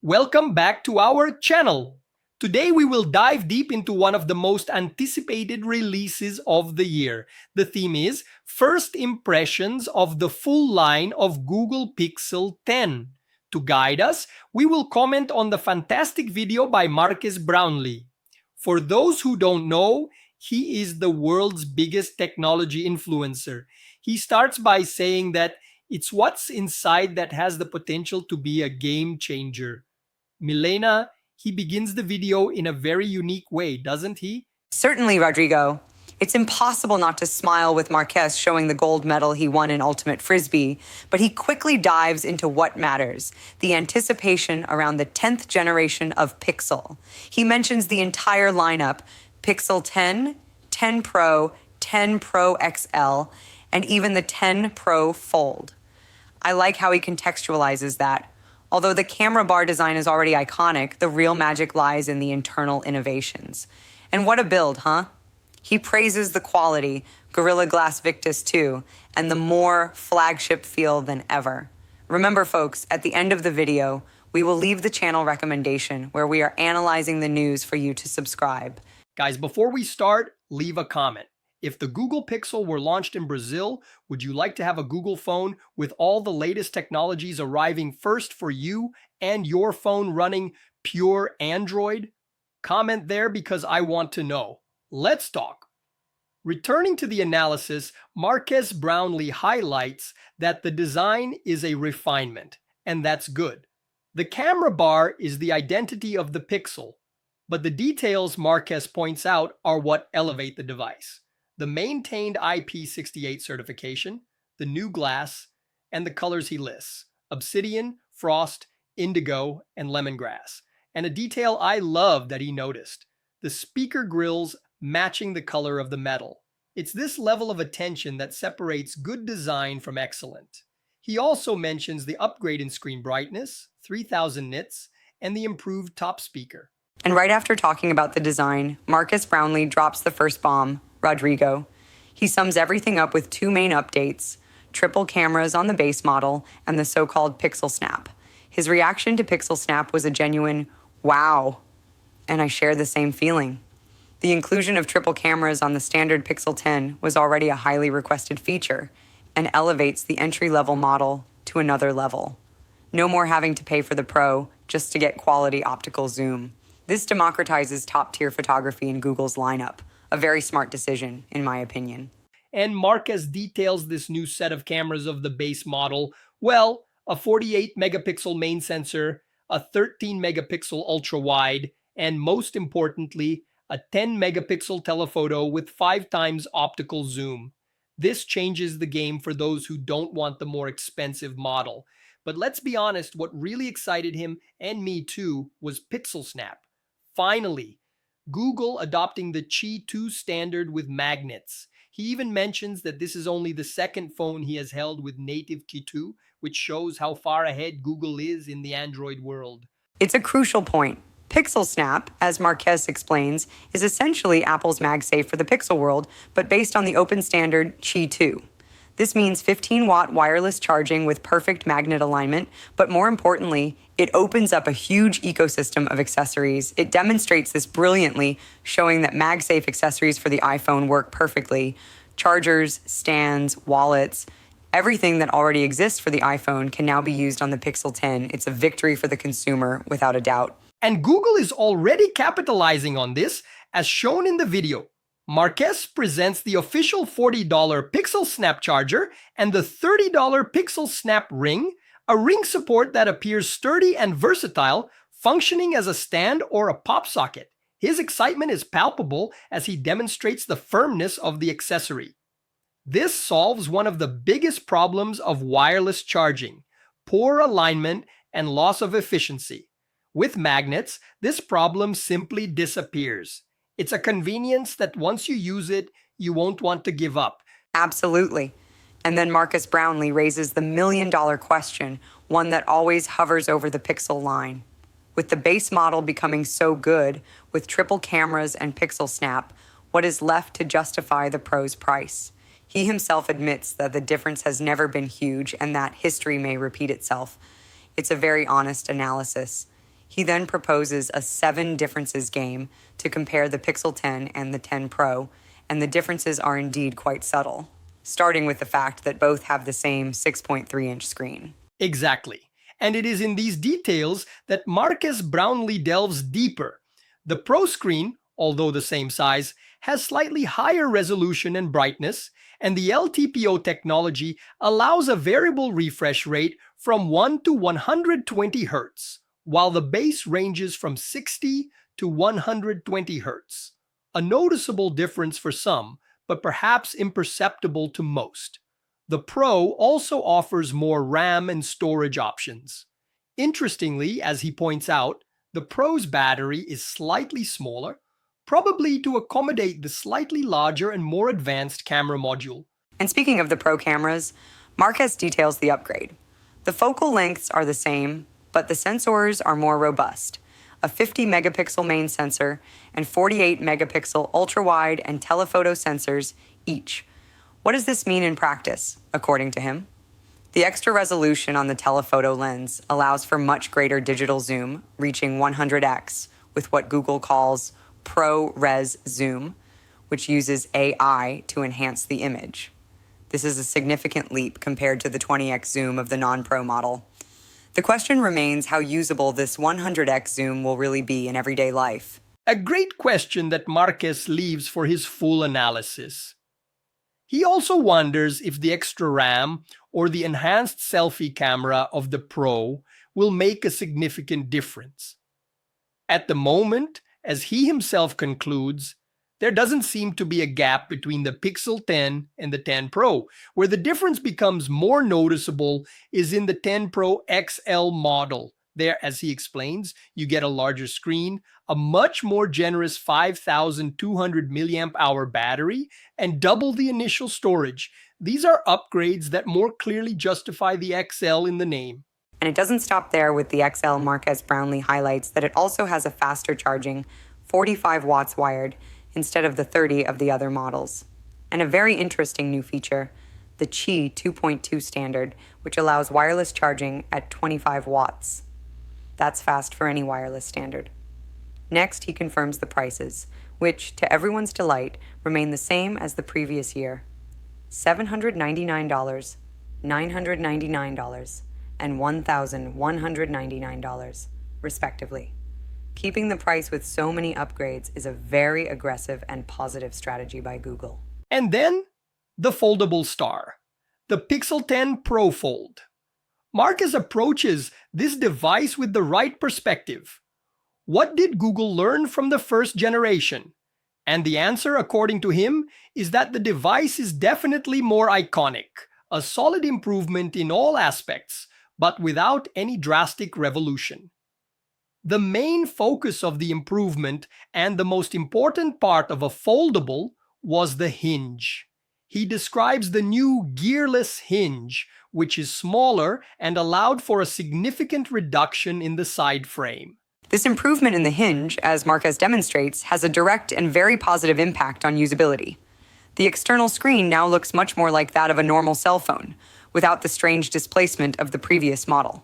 Welcome back to our channel. Today we will dive deep into one of the most anticipated releases of the year. The theme is First Impressions of the Full Line of Google Pixel 10. To guide us, we will comment on the fantastic video by Marques Brownlee. For those who don't know, he is the world's biggest technology influencer. He starts by saying that it's what's inside that has the potential to be a game changer. Milena, he begins the video in a very unique way, doesn't he? Certainly, Rodrigo. It's impossible not to smile with Marques showing the gold medal he won in Ultimate Frisbee, but he quickly dives into what matters, the anticipation around the 10th generation of Pixel. He mentions the entire lineup, Pixel 10, 10 Pro, 10 Pro XL, and even the 10 Pro Fold. I like how he contextualizes that. Although the camera bar design is already iconic, the real magic lies in the internal innovations. And what a build, huh? He praises the quality, Gorilla Glass Victus 2, and the more flagship feel than ever. Remember, folks, at the end of the video, we will leave the channel recommendation where we are analyzing the news for you to subscribe. Guys, before we start, leave a comment. If the Google Pixel were launched in Brazil, would you like to have a Google phone with all the latest technologies arriving first for you and your phone running pure Android? Comment there because I want to know. Let's talk. Returning to the analysis, Marques Brownlee highlights that the design is a refinement, and that's good. The camera bar is the identity of the Pixel, but the details Marques points out are what elevate the device. The maintained IP68 certification, the new glass, and the colors he lists: obsidian, frost, indigo, and lemongrass. And a detail I love that he noticed: the speaker grills matching the color of the metal. It's this level of attention that separates good design from excellent. He also mentions the upgrade in screen brightness, 3000 nits, and the improved top speaker. And right after talking about the design, Marques Brownlee drops the first bomb, Rodrigo. He sums everything up with two main updates: triple cameras on the base model and the so-called Pixel Snap. His reaction to Pixel Snap was a genuine, wow, and I share the same feeling. The inclusion of triple cameras on the standard Pixel 10 was already a highly requested feature and elevates the entry-level model to another level. No more having to pay for the Pro just to get quality optical zoom. This democratizes top-tier photography in Google's lineup. A very smart decision, in my opinion. And Marques details this new set of cameras of the base model. Well, a 48 megapixel main sensor, a 13 megapixel ultra wide, and most importantly, a 10 megapixel telephoto with 5 times optical zoom. This changes the game for those who don't want the more expensive model. But let's be honest, what really excited him, and me too, was Pixel Snap. Finally, Google adopting the Qi 2 standard with magnets. He even mentions that this is only the second phone he has held with native Qi 2, which shows how far ahead Google is in the Android world. It's a crucial point. Pixel Snap, as Marques explains, is essentially Apple's MagSafe for the Pixel world, but based on the open standard Qi 2. This means 15-watt wireless charging with perfect magnet alignment, but more importantly, it opens up a huge ecosystem of accessories. It demonstrates this brilliantly, showing that MagSafe accessories for the iPhone work perfectly. Chargers, stands, wallets, everything that already exists for the iPhone can now be used on the Pixel 10. It's a victory for the consumer, without a doubt. And Google is already capitalizing on this, as shown in the video. Marques presents the official $40 Pixel Snap charger and the $30 Pixel Snap ring, a ring support that appears sturdy and versatile, functioning as a stand or a pop socket. His excitement is palpable as he demonstrates the firmness of the accessory. This solves one of the biggest problems of wireless charging: poor alignment and loss of efficiency. With magnets, this problem simply disappears. It's a convenience that once you use it, you won't want to give up. Absolutely. And then Marques Brownlee raises the million-dollar question, one that always hovers over the Pixel line. With the base model becoming so good, with triple cameras and Pixel Snap, what is left to justify the Pro's price? He himself admits that the difference has never been huge and that history may repeat itself. It's a very honest analysis. He then proposes a 7 differences game to compare the Pixel 10 and the 10 Pro, and the differences are indeed quite subtle, starting with the fact that both have the same 6.3-inch screen. Exactly. And it is in these details that Marques Brownlee delves deeper. The Pro screen, although the same size, has slightly higher resolution and brightness, and the LTPO technology allows a variable refresh rate from 1 to 120 Hz, while the base ranges from 60 to 120 Hz. A noticeable difference for some, but perhaps imperceptible to most. The Pro also offers more RAM and storage options. Interestingly, as he points out, the Pro's battery is slightly smaller, probably to accommodate the slightly larger and more advanced camera module. And speaking of the Pro cameras, Marques details the upgrade. The focal lengths are the same, but the sensors are more robust. A 50 megapixel main sensor and 48 megapixel ultra-wide and telephoto sensors each. What does this mean in practice, according to him? The extra resolution on the telephoto lens allows for much greater digital zoom, reaching 100x, with what Google calls ProRes zoom, which uses AI to enhance the image. This is a significant leap compared to the 20x zoom of the non-Pro model. The question remains how usable this 100x zoom will really be in everyday life. A great question that Marques leaves for his full analysis. He also wonders if the extra RAM or the enhanced selfie camera of the Pro will make a significant difference. At the moment, as he himself concludes, there doesn't seem to be a gap between the Pixel 10 and the 10 Pro. Where the difference becomes more noticeable is in the 10 Pro XL model. There, as he explains, you get a larger screen, a much more generous 5,200 milliamp hour battery, and double the initial storage. These are upgrades that more clearly justify the XL in the name. And it doesn't stop there with the XL. Marques Brownlee highlights that it also has a faster charging, 45 watts wired, instead of the 30 of the other models. And a very interesting new feature, the Qi 2.2 standard, which allows wireless charging at 25 watts. That's fast for any wireless standard. Next, he confirms the prices, which, to everyone's delight, remain the same as the previous year. $799, $999, and $1,199, respectively. Keeping the price with so many upgrades is a very aggressive and positive strategy by Google. And then, the foldable star, the Pixel 10 Pro Fold. Marques approaches this device with the right perspective. What did Google learn from the first generation? And the answer, according to him, is that the device is definitely more iconic, a solid improvement in all aspects, but without any drastic revolution. The main focus of the improvement and the most important part of a foldable was the hinge. He describes the new gearless hinge, which is smaller and allowed for a significant reduction in the side frame. This improvement in the hinge, as Marques demonstrates, has a direct and very positive impact on usability. The external screen now looks much more like that of a normal cell phone, without the strange displacement of the previous model.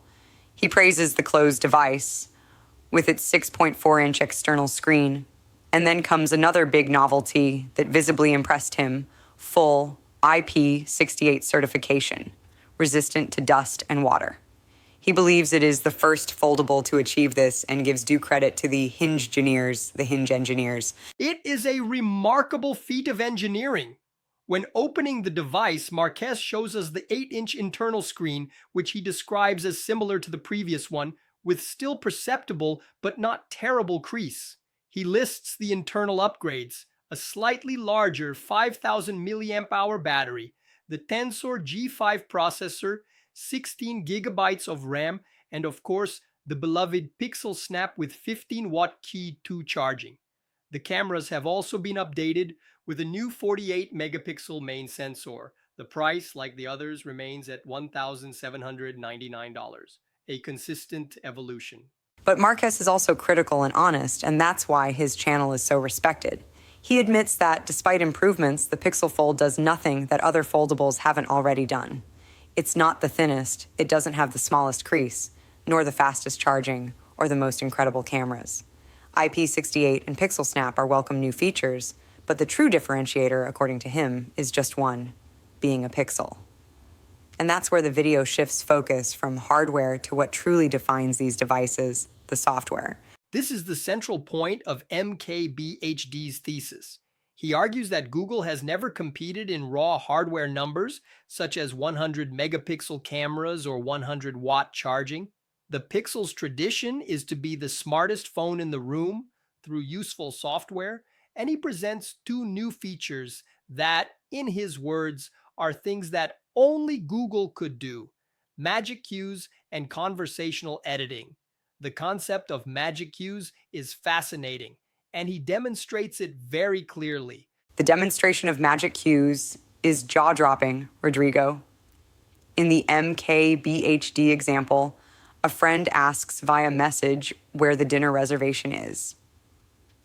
He praises the closed device, with its 6.4-inch external screen. And then comes another big novelty that visibly impressed him, full IP68 certification, resistant to dust and water. He believes it is the first foldable to achieve this and gives due credit to the hinge engineers. It is a remarkable feat of engineering. When opening the device, Marques shows us the 8-inch internal screen, which he describes as similar to the previous one, with still perceptible but not terrible crease. He lists the internal upgrades, a slightly larger 5,000 milliamp hour battery, the Tensor G5 processor, 16 gigabytes of RAM, and of course, the beloved Pixel Snap with 15-watt Qi 2 charging. The cameras have also been updated with a new 48 megapixel main sensor. The price, like the others, remains at $1,799, a consistent evolution. But Marques is also critical and honest, and that's why his channel is so respected. He admits that, despite improvements, the Pixel Fold does nothing that other foldables haven't already done. It's not the thinnest, it doesn't have the smallest crease, nor the fastest charging, or the most incredible cameras. IP68 and Pixel Snap are welcome new features, but the true differentiator, according to him, is just one: being a pixel. And that's where the video shifts focus from hardware to what truly defines these devices, the software. This is the central point of MKBHD's thesis. He argues that Google has never competed in raw hardware numbers, such as 100 megapixel cameras or 100-watt charging. The Pixel's tradition is to be the smartest phone in the room through useful software, and he presents two new features that, in his words, are things that only Google could do: magic cues and conversational editing. The concept of magic cues is fascinating, and he demonstrates it very clearly. The demonstration of magic cues is jaw-dropping, Rodrigo. In the MKBHD example, a friend asks via message where the dinner reservation is.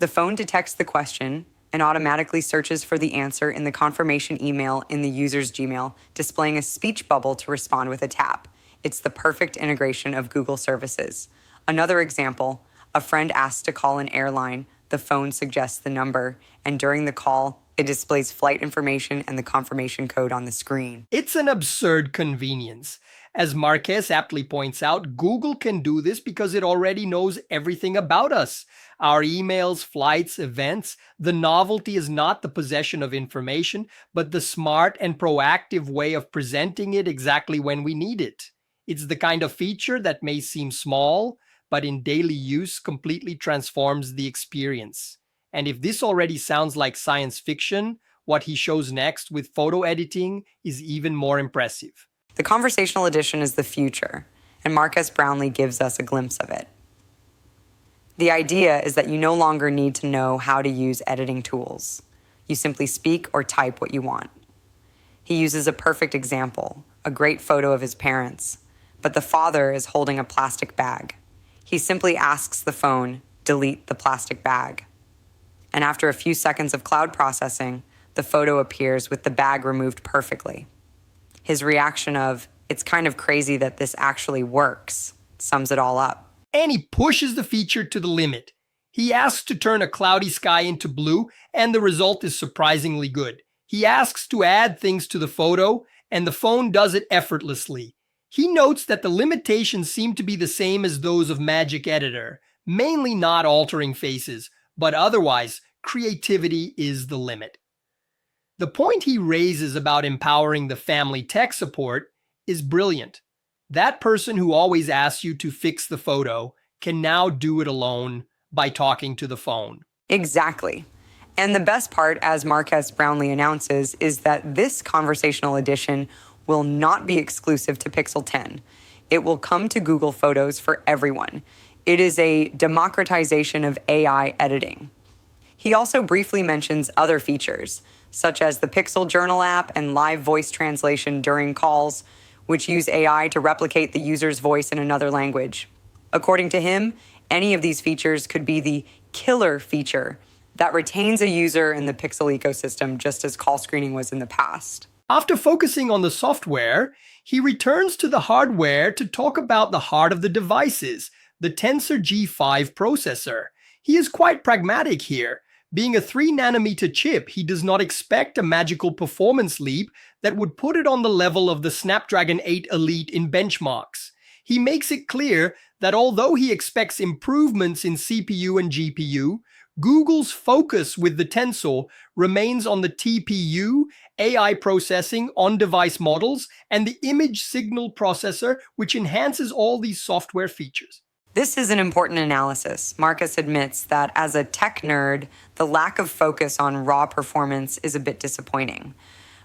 The phone detects the question and automatically searches for the answer in the confirmation email in the user's Gmail, displaying a speech bubble to respond with a tap. It's the perfect integration of Google services. Another example, a friend asks to call an airline. The phone suggests the number, and during the call, it displays flight information and the confirmation code on the screen. It's an absurd convenience. As Marquez aptly points out, Google can do this because it already knows everything about us. Our emails, flights, events. The novelty is not the possession of information, but the smart and proactive way of presenting it exactly when we need it. It's the kind of feature that may seem small, but in daily use completely transforms the experience. And if this already sounds like science fiction, what he shows next with photo editing is even more impressive. The conversational edition is the future, and Marcus Brownlee gives us a glimpse of it. The idea is that you no longer need to know how to use editing tools. You simply speak or type what you want. He uses a perfect example, a great photo of his parents, but the father is holding a plastic bag. He simply asks the phone, delete the plastic bag. And after a few seconds of cloud processing, the photo appears with the bag removed perfectly. His reaction of, "It's kind of crazy that this actually works," sums it all up. And he pushes the feature to the limit. He asks to turn a cloudy sky into blue, and the result is surprisingly good. He asks to add things to the photo, and the phone does it effortlessly. He notes that the limitations seem to be the same as those of Magic Editor, mainly not altering faces, but otherwise, creativity is the limit. The point he raises about empowering the family tech support is brilliant. That person who always asks you to fix the photo can now do it alone by talking to the phone. Exactly. And the best part, as Marquez Brownlee announces, is that this conversational edition will not be exclusive to Pixel 10. It will come to Google Photos for everyone. It is a democratization of AI editing. He also briefly mentions other features, such as the Pixel Journal app and live voice translation during calls, which use AI to replicate the user's voice in another language. According to him, any of these features could be the killer feature that retains a user in the Pixel ecosystem, just as call screening was in the past. After focusing on the software, he returns to the hardware to talk about the heart of the devices, the Tensor G5 processor. He is quite pragmatic here. Being a 3nm chip, he does not expect a magical performance leap that would put it on the level of the Snapdragon 8 Elite in benchmarks. He makes it clear that although he expects improvements in CPU and GPU, Google's focus with the Tensor remains on the TPU, AI processing, on-device models, and the image signal processor, which enhances all these software features. This is an important analysis. Marcus admits that as a tech nerd, the lack of focus on raw performance is a bit disappointing.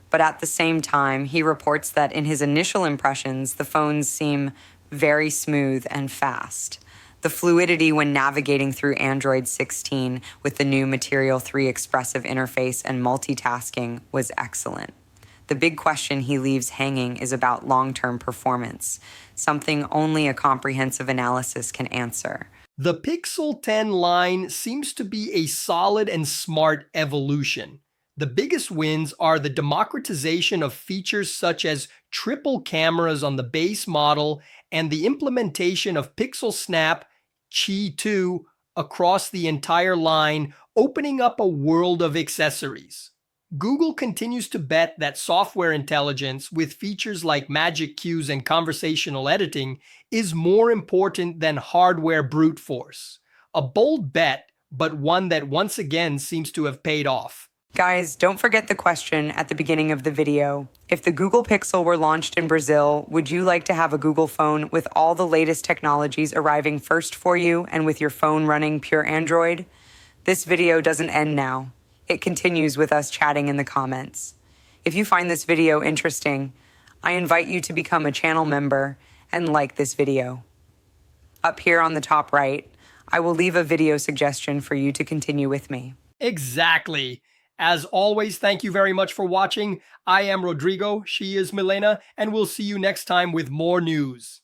But at the same time, he reports that in his initial impressions, the phones seem very smooth and fast. The fluidity when navigating through Android 16 with the new Material 3 expressive interface and multitasking was excellent. The big question he leaves hanging is about long-term performance, something only a comprehensive analysis can answer. The Pixel 10 line seems to be a solid and smart evolution. The biggest wins are the democratization of features such as triple cameras on the base model and the implementation of Pixel Snap, Qi 2 across the entire line, opening up a world of accessories. Google continues to bet that software intelligence with features like magic cues and conversational editing is more important than hardware brute force. A bold bet, but one that once again seems to have paid off. Guys, don't forget the question at the beginning of the video. If the Google Pixel were launched in Brazil, would you like to have a Google phone with all the latest technologies arriving first for you and with your phone running pure Android? This video doesn't end now. It continues with us chatting in the comments. If you find this video interesting, I invite you to become a channel member and like this video. Up here on the top right, I will leave a video suggestion for you to continue with me. Exactly. As always, thank you very much for watching. I am Rodrigo, she is Milena, and we'll see you next time with more news.